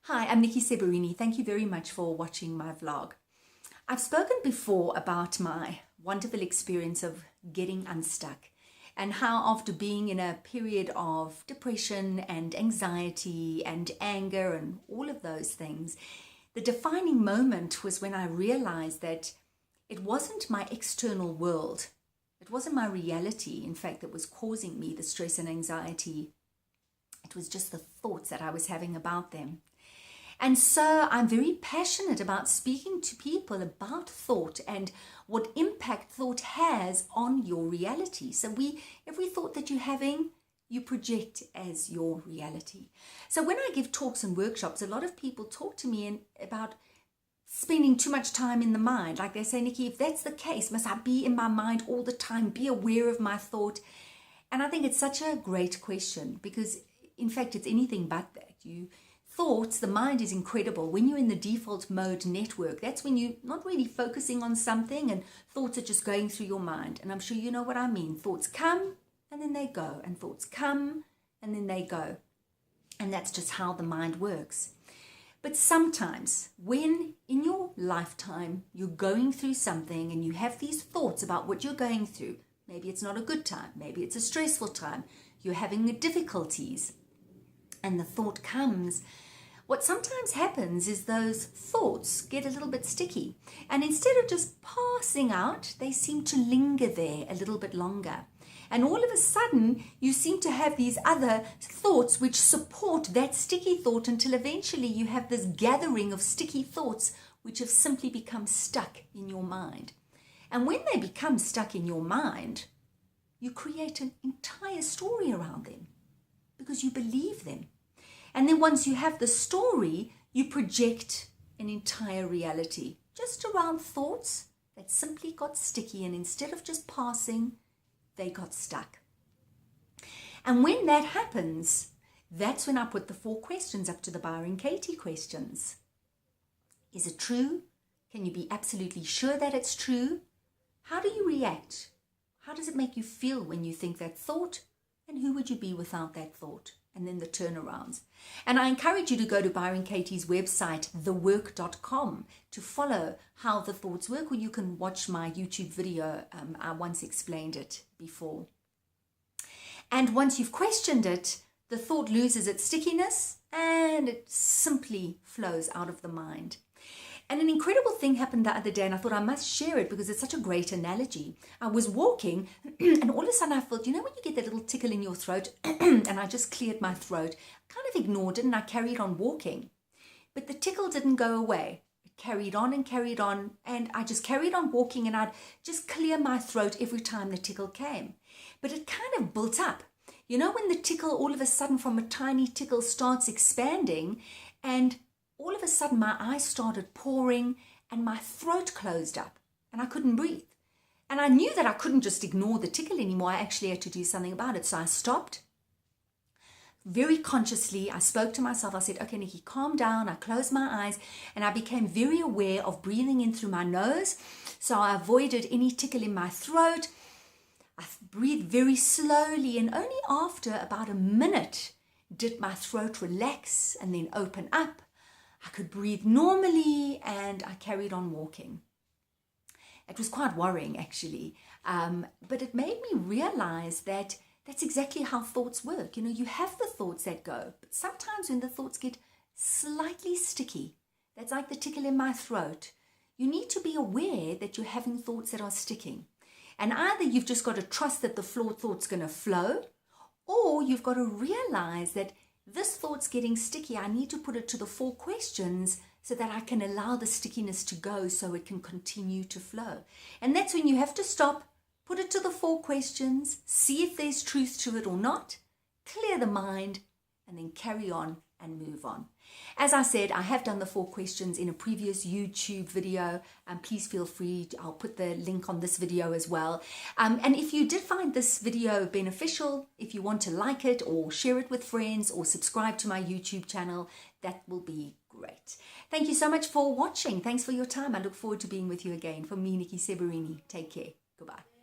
Hi, I'm Niki Seberini. Thank you very much for watching my vlog. I've spoken before about my wonderful experience of getting unstuck and how after being in a period of depression and anxiety and anger and all of those things, the defining moment was when I realized that it wasn't my external world. It wasn't my reality, in fact, that was causing me the stress and anxiety. It was just the thoughts that I was having about them. And so I'm very passionate about speaking to people about thought and what impact thought has on your reality. So every thought that you're having, you project as your reality. So when I give talks and workshops, a lot of people talk to me about spending too much time in the mind. Like they say, Niki, if that's the case, must I be in my mind all the time, be aware of my thought? And I think it's such a great question because, in fact, it's anything but that. Thoughts, the mind is incredible. When you're in the default mode network, that's when you're not really focusing on something and thoughts are just going through your mind. And I'm sure you know what I mean. Thoughts come and then they go, and thoughts come and then they go. And that's just how the mind works. But sometimes when in your lifetime you're going through something and you have these thoughts about what you're going through, maybe it's not a good time, maybe it's a stressful time, you're having difficulties, and the thought comes, what sometimes happens is those thoughts get a little bit sticky. And instead of just passing out, they seem to linger there a little bit longer. And all of a sudden, you seem to have these other thoughts which support that sticky thought until eventually you have this gathering of sticky thoughts which have simply become stuck in your mind. And when they become stuck in your mind, you create an entire story around them because you believe them. And then once you have the story, you project an entire reality just around thoughts that simply got sticky, and instead of just passing, they got stuck. And when that happens, that's when I put the 4 questions up to the Byron Katie questions. Is it true? Can you be absolutely sure that it's true? How do you react? How does it make you feel when you think that thought? And who would you be without that thought? And then the turnarounds. And I encourage you to go to Byron Katie's website, thework.com, to follow how the thoughts work, or you can watch my YouTube video. I once explained it before. And once you've questioned it, the thought loses its stickiness and it simply flows out of the mind. And an incredible thing happened the other day, and I thought I must share it because it's such a great analogy. I was walking, and all of a sudden I felt, you know when you get that little tickle in your throat, and I just cleared my throat. I kind of ignored it, and I carried on walking. But the tickle didn't go away. It carried on, and I just carried on walking, and I'd just clear my throat every time the tickle came. But it kind of built up. You know when the tickle all of a sudden from a tiny tickle starts expanding, and all of a sudden my eyes started pouring and my throat closed up and I couldn't breathe. And I knew that I couldn't just ignore the tickle anymore. I actually had to do something about it. So I stopped. Very consciously, I spoke to myself. I said, okay, Niki, calm down. I closed my eyes and I became very aware of breathing in through my nose. So I avoided any tickle in my throat. I breathed very slowly, and only after about a minute did my throat relax and then open up. I could breathe normally, and I carried on walking. It was quite worrying, actually, but it made me realize that that's exactly how thoughts work. You know, you have the thoughts that go, but sometimes when the thoughts get slightly sticky, that's like the tickle in my throat, you need to be aware that you're having thoughts that are sticking. And either you've just got to trust that the thought's going to flow, or you've got to realize that this thought's getting sticky. I need to put it to the 4 questions so that I can allow the stickiness to go so it can continue to flow. And that's when you have to stop, put it to the 4 questions, see if there's truth to it or not, clear the mind, and then carry on and move on. As I said, I have done the 4 questions in a previous YouTube video, and please feel free, I'll put the link on this video as well. And if you did find this video beneficial, if you want to like it or share it with friends or subscribe to my YouTube channel, that will be great. Thank you so much for watching. Thanks for your time. I look forward to being with you again. From me, Niki Seberini. Take care. Goodbye.